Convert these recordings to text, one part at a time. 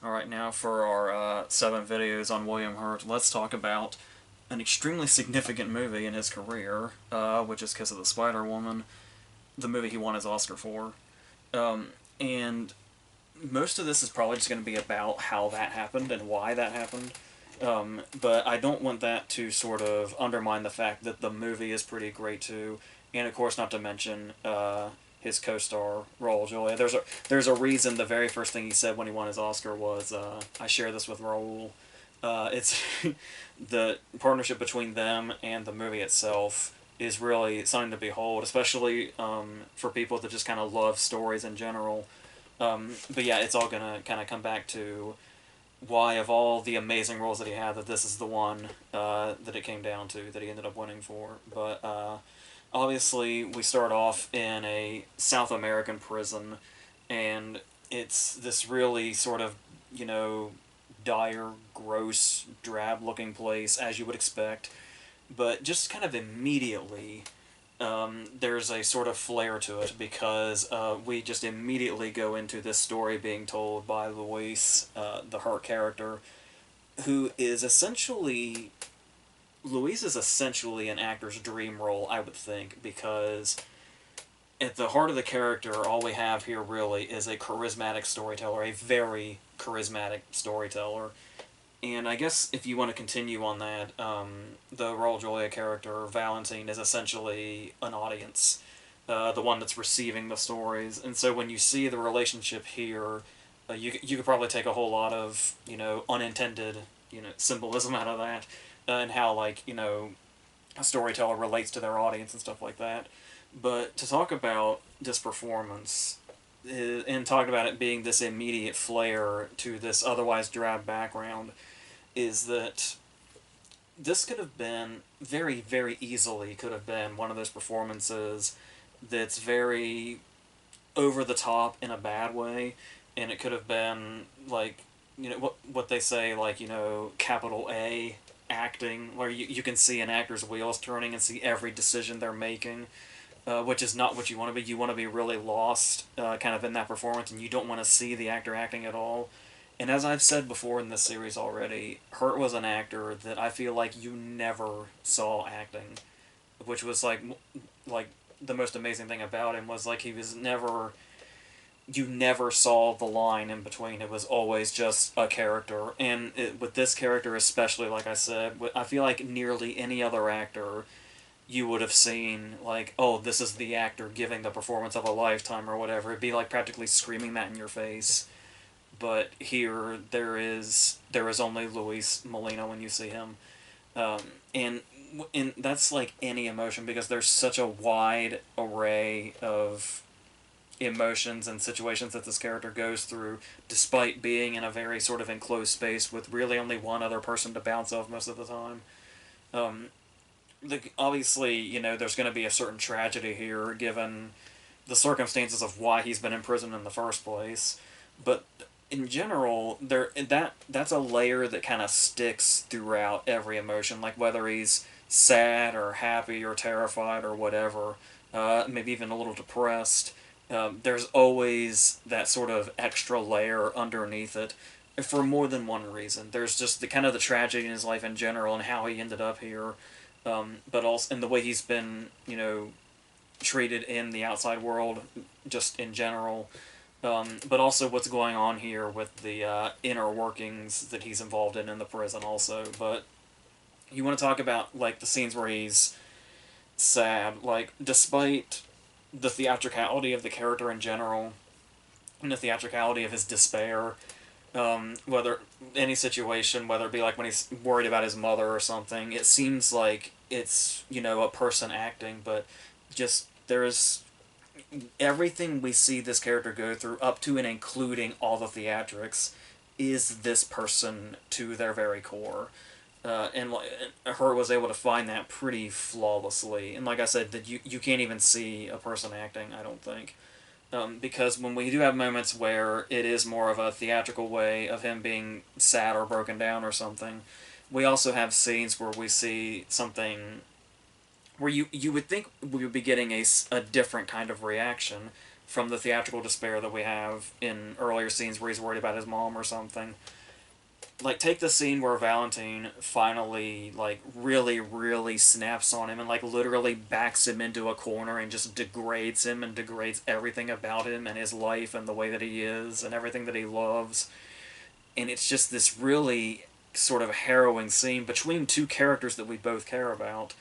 Alright, now for our 7 videos on William Hurt, let's talk about an extremely significant movie in his career, which is Kiss of the Spider-Woman, the movie he won his Oscar for. And most of this is probably just going to be about how that happened and why that happened. But I don't want that to sort of undermine the fact that the movie is pretty great too, and of course, not to mention his co-star Raul Julia. There's a reason the very first thing he said when he won his Oscar was, "I share this with Raul." It's the partnership between them and the movie itself is really something to behold, especially for people that just kind of love stories in general. But yeah, it's all gonna kind of come back to why, of all the amazing roles that he had, that this is the one that it came down to, that he ended up winning for. But obviously, we start off in a South American prison, and it's this really sort of, you know, dire, gross, drab-looking place, as you would expect. But just kind of immediately, there's a sort of flair to it because we just immediately go into this story being told by Luis, the Hurt character, who is essentially Luis is essentially an actor's dream role, I would think, because at the heart of the character, all we have here really is a charismatic storyteller, a very charismatic storyteller. And I guess if you want to continue on that, the Raul Julia character, Valentine, is essentially an audience, the one that's receiving the stories. And so when you see the relationship here, you could probably take a whole lot of, unintended, symbolism out of that, and how, like, a storyteller relates to their audience and stuff like that. But to talk about this performance, and talk about it being this immediate flair to this otherwise drab background, is that this could have been very, very easily could have been one of those performances that's very over the top in a bad way, and it could have been like, what they say, like, capital A acting, where you can see an actor's wheels turning and see every decision they're making, which is not what you want to be. You want to be really lost, kind of in that performance, and you don't want to see the actor acting at all. And as I've said before in this series already, Hurt was an actor that I feel like you never saw acting, which was like the most amazing thing about him was like he was never. You never saw the line in between. It was always just a character, and with this character especially, like I said, I feel like nearly any other actor you would have seen, like, oh, this is the actor giving the performance of a lifetime or whatever. It'd be like practically screaming that in your face. But here there is only Luis Molina when you see him, and that's like any emotion because there's such a wide array of emotions and situations that this character goes through, despite being in a very sort of enclosed space with really only one other person to bounce off most of the time. Um, Obviously, there's going to be a certain tragedy here given the circumstances of why he's been in prison in the first place, but in general, that's a layer that kind of sticks throughout every emotion, like whether he's sad or happy or terrified or whatever, maybe even a little depressed. There's always that sort of extra layer underneath it for more than one reason. There's just the kind of the tragedy in his life in general and how he ended up here, but also and the way he's been, treated in the outside world, just in general. But also what's going on here with the inner workings that he's involved in the prison also. But you want to talk about, like, the scenes where he's sad, like, despite the theatricality of the character in general, and the theatricality of his despair, whether any situation, whether it be like when he's worried about his mother or something, it seems like it's, a person acting, but just there's everything we see this character go through, up to and including all the theatrics, is this person to their very core. And her was able to find that pretty flawlessly. And like I said, that you can't even see a person acting, I don't think. Because when we do have moments where it is more of a theatrical way of him being sad or broken down or something, we also have scenes where we see something where you would think we would be getting a different kind of reaction from the theatrical despair that we have in earlier scenes where he's worried about his mom or something. Like, take the scene where Valentine finally, like, really, really snaps on him and, like, literally backs him into a corner and just degrades him and degrades everything about him and his life and the way that he is and everything that he loves. And it's just this really sort of harrowing scene between two characters that we both care about.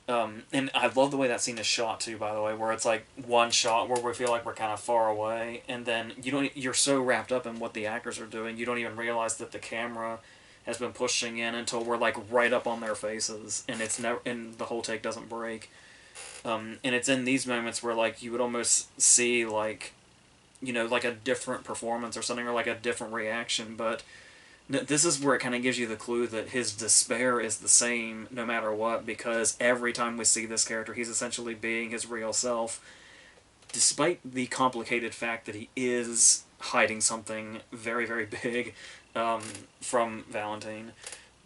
And I love the way that scene is shot too, by the way, where it's like one shot where we feel like we're kind of far away, and then you're so wrapped up in what the actors are doing, you don't even realize that the camera has been pushing in until we're like right up on their faces, and it's never, and the whole take doesn't break. And it's in these moments where like you would almost see like, like a different performance or something, or like a different reaction, but this is where it kind of gives you the clue that his despair is the same no matter what, because every time we see this character, he's essentially being his real self, despite the complicated fact that he is hiding something very, very big from Valentine.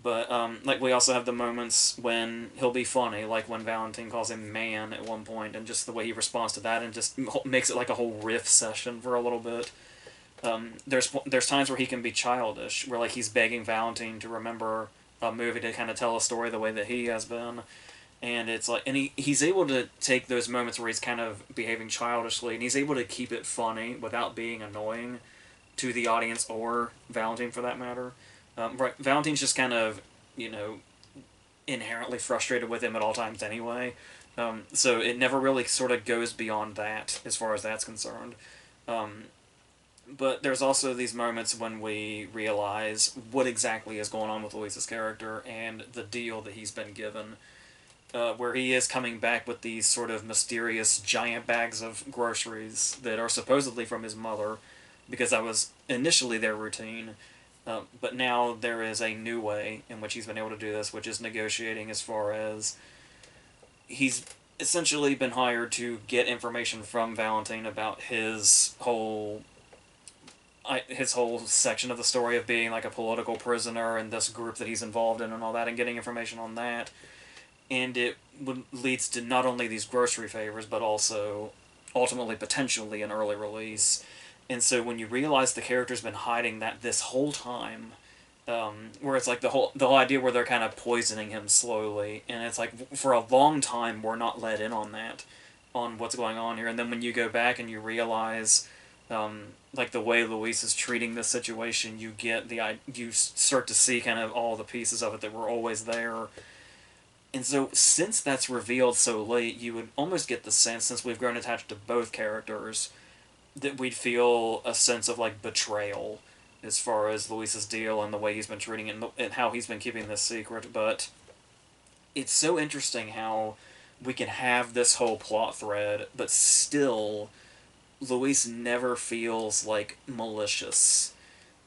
But, like, we also have the moments when he'll be funny, like when Valentine calls him man at one point, and just the way he responds to that, and just makes it like a whole riff session for a little bit. There's times where he can be childish, where like he's begging Valentine to remember a movie to kind of tell a story the way that he has been, and it's like, and he's able to take those moments where he's kind of behaving childishly, and he's able to keep it funny without being annoying to the audience or Valentine for that matter. Right, Valentine's just kind of, inherently frustrated with him at all times anyway, so it never really sort of goes beyond that as far as that's concerned. Um, but there's also these moments when we realize what exactly is going on with Luis's character and the deal that he's been given, where he is coming back with these sort of mysterious giant bags of groceries that are supposedly from his mother, because that was initially their routine. But now there is a new way in which he's been able to do this, which is negotiating, as far as he's essentially been hired to get information from Valentine about his whole section of the story of being like a political prisoner and this group that he's involved in and all that, and getting information on that. And it leads to not only these grocery favors, but also ultimately potentially an early release. And so when you realize the character's been hiding that this whole time, where it's like the whole idea where they're kind of poisoning him slowly, and it's like for a long time we're not let in on that, on what's going on here. And then when you go back and you realize, like the way Luis is treating this situation, you start to see kind of all the pieces of it that were always there. And so, since that's revealed so late, you would almost get the sense, since we've grown attached to both characters, that we'd feel a sense of like betrayal as far as Luis's deal and the way he's been treating it, and how he's been keeping this secret. But it's so interesting how we can have this whole plot thread, but still Luis never feels like malicious.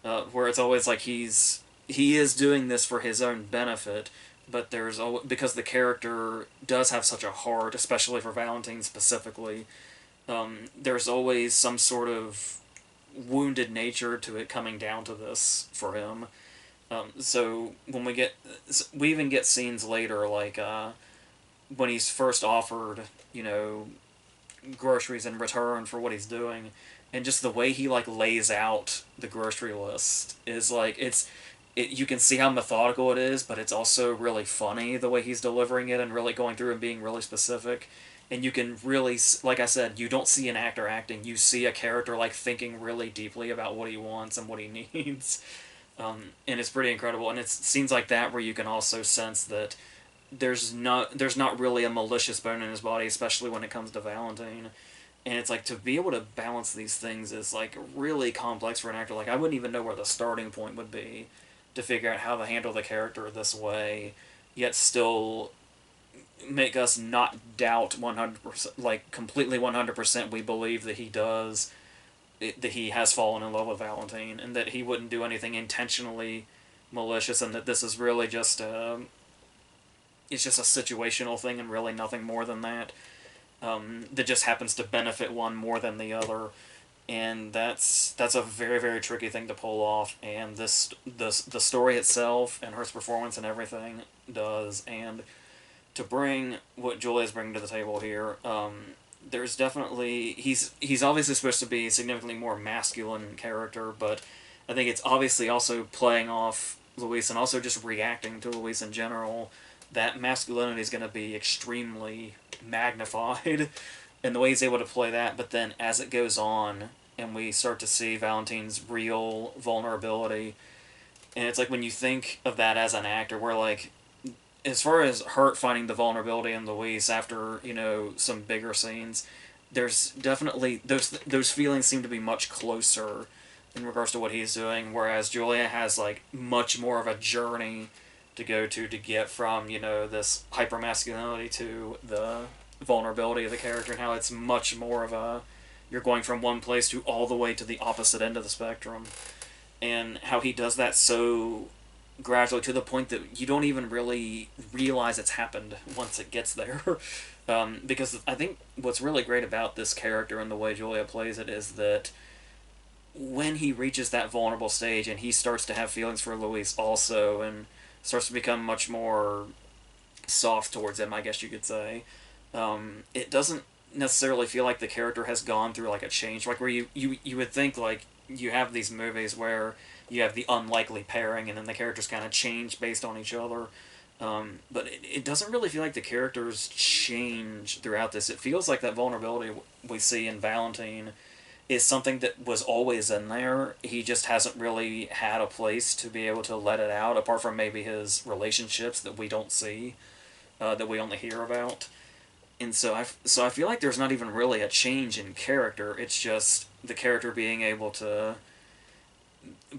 Where it's always like he is doing this for his own benefit, but there's always, because the character does have such a heart, especially for Valentine specifically. There's always some sort of wounded nature to it coming down to this for him. So when we even get scenes later, like when he's first offered, groceries in return for what he's doing, and just the way he like lays out the grocery list is like you can see how methodical it is, but it's also really funny the way he's delivering it and really going through and being really specific. And you can really, like I said, you don't see an actor acting, you see a character like thinking really deeply about what he wants and what he needs. And it's pretty incredible, and it's scenes like that where you can also sense that there's not really a malicious bone in his body, especially when it comes to Valentine. And it's like, to be able to balance these things is like really complex for an actor. Like, I wouldn't even know where the starting point would be to figure out how to handle the character this way, yet still make us not doubt 100%, like completely 100% we believe that that he has fallen in love with Valentine, and that he wouldn't do anything intentionally malicious, and that this is really just it's just a situational thing and really nothing more than that, that just happens to benefit one more than the other. And that's a very, very tricky thing to pull off, and the story itself and her performance and everything does. And to bring what Julia's bringing to the table here, there's definitely he's obviously supposed to be a significantly more masculine character, but I think it's obviously also playing off Luis and also just reacting to Luis in general. That masculinity is going to be extremely magnified, and the way he's able to play that. But then as it goes on, and we start to see Valentine's real vulnerability, and it's like when you think of that as an actor, where like as far as Hurt finding the vulnerability in Luis after some bigger scenes, there's definitely those feelings seem to be much closer in regards to what he's doing, whereas Julia has like much more of a journey to go to get from this hypermasculinity to the vulnerability of the character, and how it's much more of a you're going from one place to all the way to the opposite end of the spectrum, and how he does that so gradually to the point that you don't even really realize it's happened once it gets there. Because I think what's really great about this character and the way Julia plays it is that when he reaches that vulnerable stage and he starts to have feelings for Luis also and starts to become much more soft towards him, I guess you could say, it doesn't necessarily feel like the character has gone through like a change, like where you would think like you have these movies where you have the unlikely pairing and then the characters kind of change based on each other. But it doesn't really feel like the characters change throughout this. It feels like that vulnerability we see in Valentine is something that was always in there. He just hasn't really had a place to be able to let it out, apart from maybe his relationships that we don't see, that we only hear about. And so I feel like there's not even really a change in character. It's just the character being able to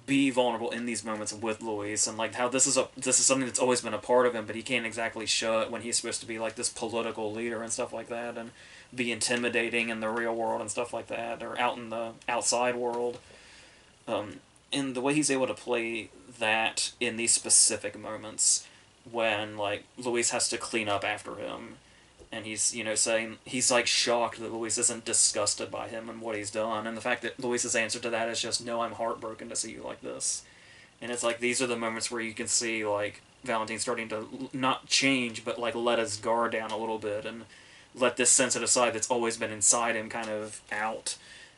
be vulnerable in these moments with Luis, and like how this is something that's always been a part of him, but he can't exactly show it when he's supposed to be like this political leader and stuff like that, and be intimidating in the real world and stuff like that, or out in the outside world. And the way he's able to play that in these specific moments when like Luis has to clean up after him, and he's saying he's like shocked that Luis isn't disgusted by him and what he's done, and the fact that Luis's answer to that is just, no, I'm heartbroken to see you like this. And it's like these are the moments where you can see like Valentine starting to not change, but like let his guard down a little bit and let this sensitive side that's always been inside him kind of out,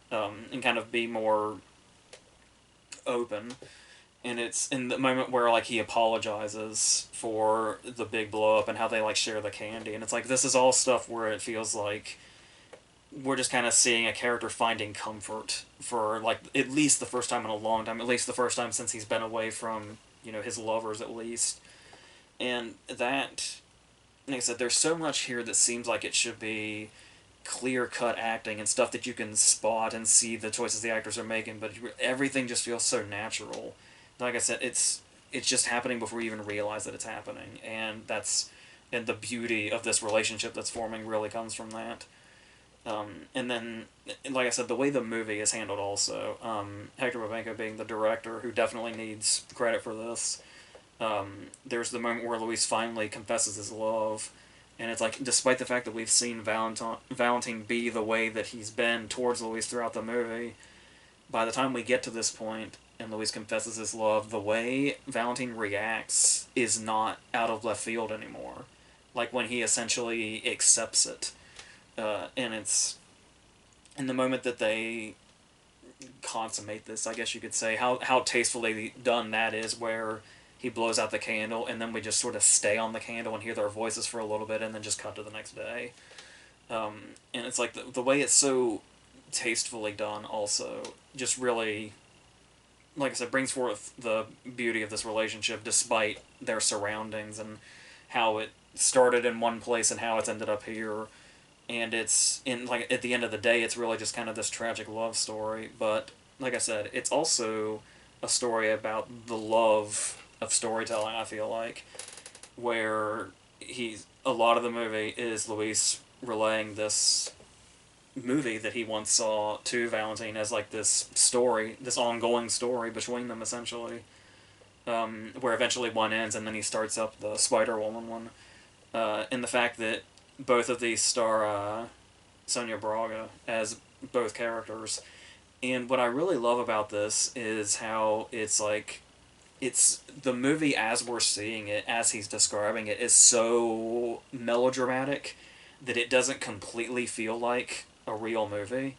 and kind of be more open. And it's in the moment where like he apologizes for the big blow up and how they like share the candy, and it's like this is all stuff where it feels like we're just kind of seeing a character finding comfort for like at least the first time in a long time, at least the first time since he's been away from his lovers at least. And that, like I said, there's so much here that seems like it should be clear cut acting and stuff that you can spot and see the choices the actors are making, but everything just feels so natural. Like I said, it's just happening before you even realize that it's happening, and the beauty of this relationship that's forming really comes from that. And then, like I said, the way the movie is handled also, Hector Babenco being the director, who definitely needs credit for this. There's the moment where Luis finally confesses his love, and it's like, despite the fact that we've seen Valentine be the way that he's been towards Luis throughout the movie, by the time we get to this point and Luis confesses his love, the way Valentine reacts is not out of left field anymore. Like when he essentially accepts it. And it's in the moment that they consummate this, I guess you could say, how tastefully done that is, where he blows out the candle and then we just sort of stay on the candle and hear their voices for a little bit and then just cut to the next day. And it's like the way it's so tastefully done also just really, like I said, brings forth the beauty of this relationship despite their surroundings and how it started in one place and how it's ended up here. And it's in like at the end of the day, it's really just kind of this tragic love story. But like I said, it's also a story about the love of storytelling. I feel like where a lot of the movie is Luis relaying this movie that he once saw to Valentine as like this story, this ongoing story between them essentially, where eventually one ends and then he starts up the Spider Woman one, and the fact that both of these star Sonia Braga as both characters. And what I really love about this is how it's like, it's the movie as we're seeing it, as he's describing it, is so melodramatic that it doesn't completely feel like a real movie,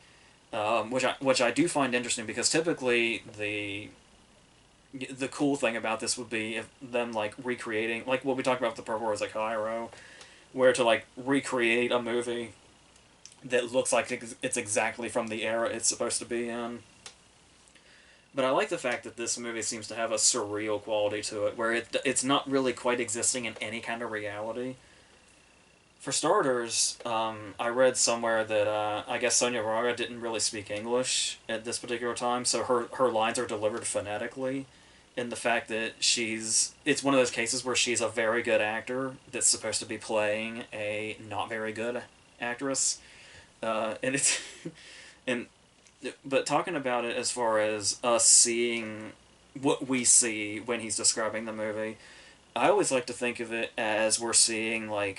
which I do find interesting because typically the cool thing about this would be if them like recreating like what we talked about with the Purple Rose like Cairo, where to like recreate a movie that looks like it's exactly from the era it's supposed to be in. But I like the fact that this movie seems to have a surreal quality to it, where it's not really quite existing in any kind of reality. For starters, I read somewhere that I guess Sonia Braga didn't really speak English at this particular time, so her lines are delivered phonetically. And the fact that it's one of those cases where she's a very good actor that's supposed to be playing a not very good actress, and it's and but talking about it as far as us seeing what we see when he's describing the movie, I always like to think of it as we're seeing the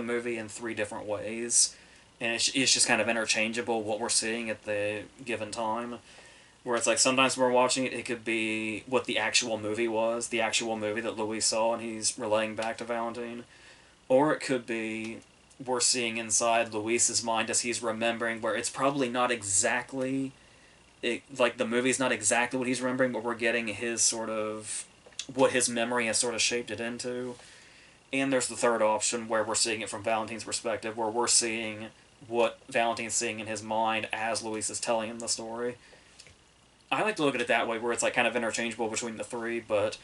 movie in three different ways, and it's just kind of interchangeable what we're seeing at the given time. Where it's like sometimes when we're watching it, it could be what the actual movie was, the actual movie that Louis saw, and he's relaying back to Valentine, or it could be we're seeing inside Luis's mind as he's remembering, where it's probably not exactly like the movie's not exactly what he's remembering, but we're getting his sort of what his memory has sort of shaped it into. And there's the third option where we're seeing it from Valentine's perspective, where we're seeing what Valentine's seeing in his mind as Luis is telling him the story. I like to look at it that way, where it's like kind of interchangeable between the three, but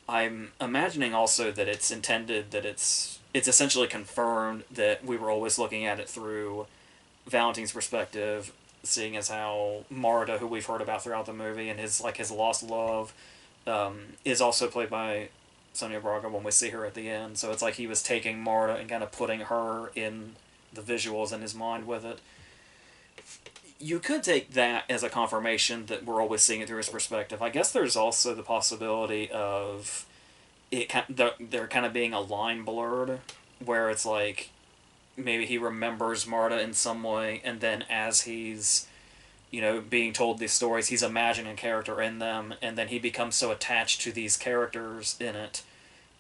I'm imagining also that it's intended that it's essentially confirmed that we were always looking at it through Valentine's perspective, seeing as how Marta, who we've heard about throughout the movie, and his lost love, is also played by Sonia Braga when we see her at the end. So it's like he was taking Marta and kind of putting her in the visuals in his mind with it. You could take that as a confirmation that we're always seeing it through his perspective. I guess there's also the possibility of they're kind of being a line blurred, where it's like maybe he remembers Marta in some way, and then as he's being told these stories, he's imagining a character in them, and then he becomes so attached to these characters in it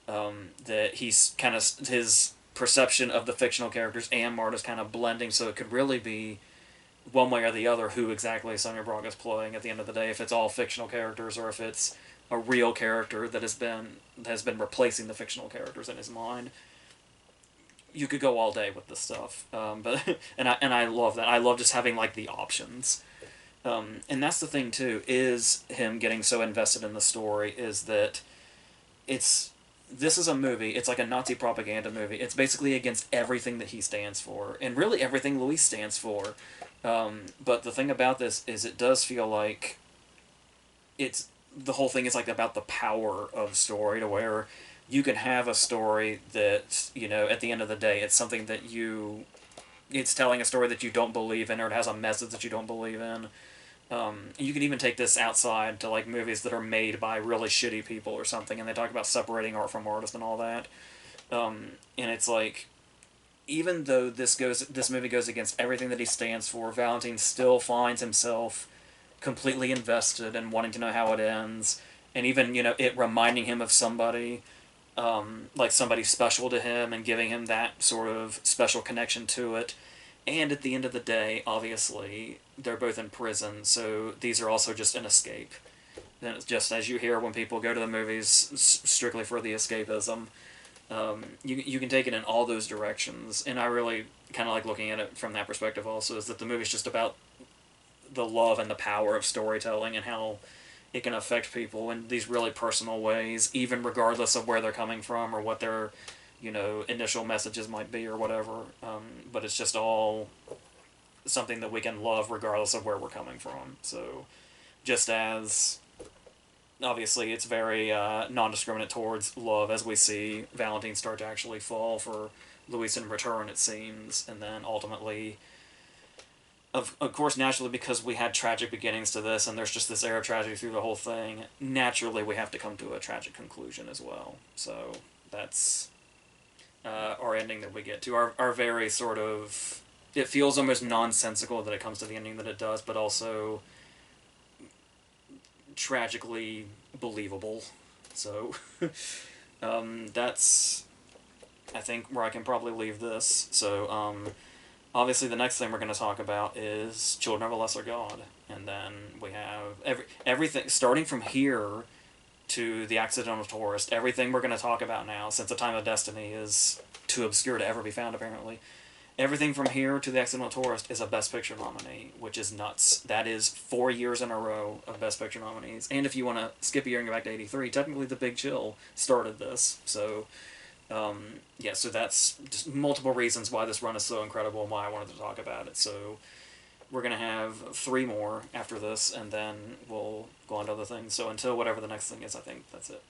that he's kind of his perception of the fictional characters and Marta's kind of blending, so it could really be one way or the other who exactly Sonia Braga is playing at the end of the day, if it's all fictional characters or if it's a real character that has been replacing the fictional characters in his mind. You could go all day with this stuff, but and I love that. I love just having like the options, and that's the thing too. Is him getting so invested in the story is that this is a movie. It's like a Nazi propaganda movie. It's basically against everything that he stands for, and really everything Luis stands for. But the thing about this is it does feel like the whole thing is like about the power of story, to where you can have a story that, at the end of the day, it's something that it's telling a story that you don't believe in, or it has a message that you don't believe in. You can even take this outside to like movies that are made by really shitty people or something, and they talk about separating art from artist and all that. And it's like, even though this movie goes against everything that he stands for, Valentine still finds himself completely invested and wanting to know how it ends, and even it reminding him of somebody, like somebody special to him, and giving him that sort of special connection to it. And at the end of the day, obviously, they're both in prison, so these are also just an escape. And it's just as you hear when people go to the movies strictly for the escapism. You can take it in all those directions, and I really kind of like looking at it from that perspective also, is that the movie's just about the love and the power of storytelling and how it can affect people in these really personal ways, even regardless of where they're coming from or what their initial messages might be or whatever. But it's just all something that we can love regardless of where we're coming from. So just as obviously it's very non-discriminate towards love, as we see Valentine start to actually fall for Luis in return, it seems, and then ultimately, of course, naturally, because we had tragic beginnings to this, and there's just this air of tragedy through the whole thing, naturally we have to come to a tragic conclusion as well. So that's our ending that we get to. Our very sort of... It feels almost nonsensical that it comes to the ending that it does, but also tragically believable. So that's I think where I can probably leave this. So, obviously, the next thing we're going to talk about is Children of a Lesser God, and then we have everything starting from here to the Accidental Tourist. Everything we're going to talk about now, since the Time of Destiny is too obscure to ever be found, apparently. Everything from here to the Accidental Tourist is a Best Picture nominee, which is nuts. That is 4 years in a row of Best Picture nominees. And if you want to skip a year and go back to '83, technically The Big Chill started this. So, yeah, so that's just multiple reasons why this run is so incredible and why I wanted to talk about it. So, we're going to have 3 more after this, and then we'll go on to other things. So, until whatever the next thing is, I think that's it.